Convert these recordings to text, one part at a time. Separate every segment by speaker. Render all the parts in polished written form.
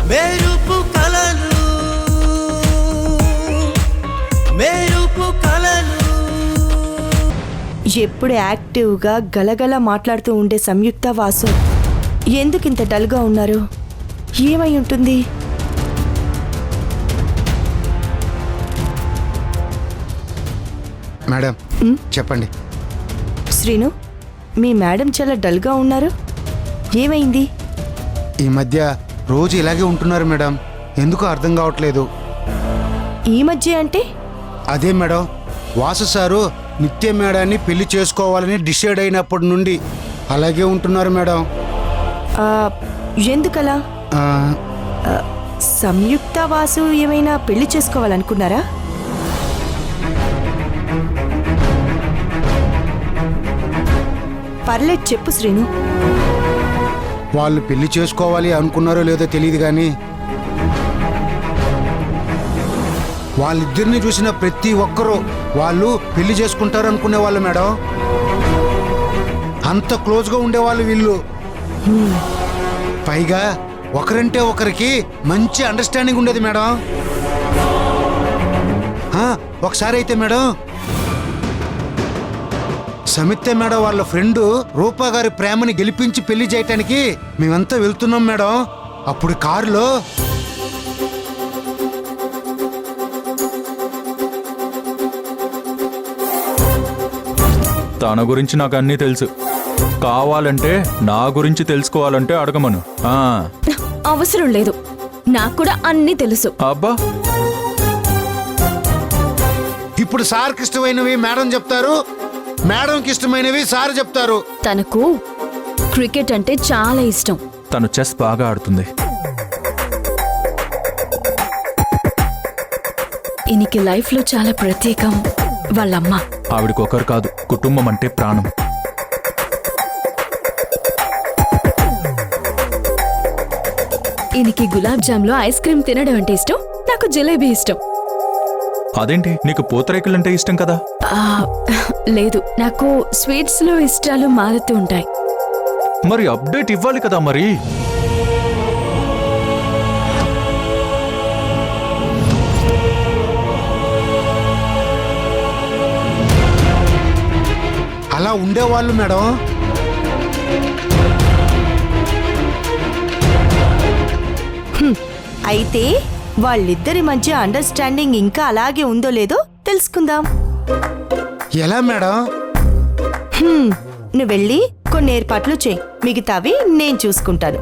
Speaker 1: మెరుపు కలలు మెరుపు కలలు.
Speaker 2: ఎప్పుడు యాక్టివ్గా గలగల మాట్లాడుతూ ఉండే సంయుక్త వాసు ఎందుకింత డల్గా ఉన్నారు? ఏమై ఉంటుంది?
Speaker 3: మేడం చెప్పండి.
Speaker 2: శ్రీను, మీ మేడం చాలా డల్గా ఉన్నారు, ఏమైంది?
Speaker 3: ఈ మధ్య రోజు ఇలాగే ఉంటున్నారు మేడం, ఎందుకో అర్థం కావట్లేదు.
Speaker 2: ఈ మధ్య అంటే?
Speaker 3: అదే మేడం, వాసు సారు నిత్య మేడాన్ని పెళ్లి చేసుకోవాలని డిసైడ్ అయినప్పటి నుండి అలాగే ఉంటున్నారు మేడం.
Speaker 2: ఎందుకలా? సంయుక్త వాసు ఏమైనా పెళ్లి చేసుకోవాలనుకున్నారా? పర్లేదు, చెప్పు శ్రీను.
Speaker 3: వాళ్ళు పెళ్లి చేసుకోవాలి అనుకున్నారో లేదో తెలియదు కానీ వాళ్ళిద్దరిని చూసిన ప్రతి ఒక్కరూ వాళ్ళు పెళ్లి చేసుకుంటారు అనుకునే వాళ్ళు మేడం. అంత క్లోజ్గా ఉండేవాళ్ళు వీళ్ళు. పైగా ఒకరంటే ఒకరికి మంచి అండర్స్టాండింగ్ ఉండేది మేడం. ఒకసారి అయితే మేడం, సమిత్య మేడం వాళ్ళ ఫ్రెండ్ రూపా గారి ప్రేమని గెలిపించి పెళ్లి చేయటానికి మేమంతా వెళ్తున్నాం మేడం. అప్పుడు కారులో
Speaker 4: తన గురించి నాకు అన్నీ తెలుసు. కావాలంటే నా గురించి తెలుసుకోవాలంటే అడగమను.
Speaker 5: అవసరం లేదు, నాకు కూడా అన్నీ తెలుసు.
Speaker 4: అబ్బా,
Speaker 3: ఇప్పుడు సార్కి ఇష్టమైనవి మేడం చెప్తారు, మేడంకి ఇష్టమైనవి సార్ చెప్తారు.
Speaker 5: తనకు క్రికెట్ అంటే చాలా ఇష్టం.
Speaker 4: తను చెస్ బాగా ఆడుతుంది.
Speaker 5: ఈయనకి లైఫ్ లో చాలా ప్రత్యేకం వాళ్ళమ్మ.
Speaker 4: ఆవిడకి ఒకరు కాదు, కుటుంబం అంటే ప్రాణం.
Speaker 5: ఈయనకి గులాబ్ జామ్ లో ఐస్ క్రీమ్ తినడం అంటే ఇష్టం, నాకు జిలేబీ ఇష్టం.
Speaker 4: అదేంటి, నీకు పూతరేకులంటే ఇష్టం కదా?
Speaker 5: లేదు, నాకు స్వీట్స్ లో ఇష్టాలు మారుతూ ఉంటాయి.
Speaker 4: మరి అప్డేట్ ఇవ్వాలి కదా మరి.
Speaker 3: అలా ఉండేవాళ్ళు మేడం.
Speaker 2: అయితే వాళ్ళిద్దరి మధ్య అండర్స్టాండింగ్ ఇంకా అలాగే ఉందో లేదో తెలుసుకుందాం.
Speaker 3: ఎలా మేడం?
Speaker 2: నువ్వు వెళ్ళి కొన్ని ఏర్పాట్లు చేయి, మిగతావి నేను చూసుకుంటాను.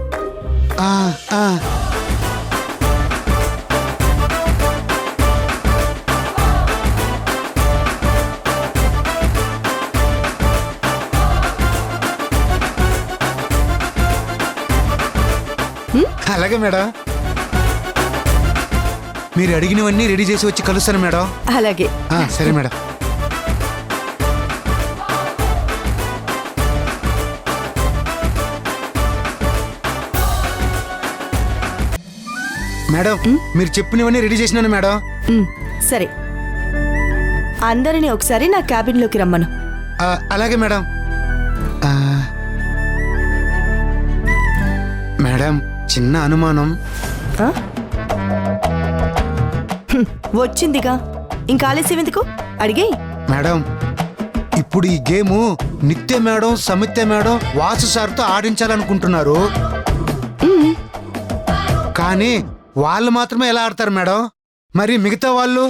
Speaker 3: అలాగే మేడం, మీరు అడిగినవన్నీ రెడీ చేసి వచ్చి కలుస్తాను మేడం.
Speaker 2: అలాగే.
Speaker 3: సరే మేడం. మేడం, మీరు చెప్పినవన్నీ రెడీ చేసినాను మేడం.
Speaker 2: సరే, అందరినీ ఒకసారి నా క్యాబిన్లోకి రమ్మను.
Speaker 3: అలాగే మేడం. మేడం, చిన్న అనుమానం.
Speaker 2: వచ్చిందిగా, ఇంకా ఆలస్యం ఎందుకు, అడిగే.
Speaker 3: మేడం, ఇప్పుడు ఈ గేము నిత్య మేడం, సమిత్య మేడం, వాసు సార్తో ఆడించాలనుకుంటున్నారు. కానీ వాళ్ళు మాత్రమే ఎలా ఆడతారు మేడం? మరి మిగతా వాళ్ళు?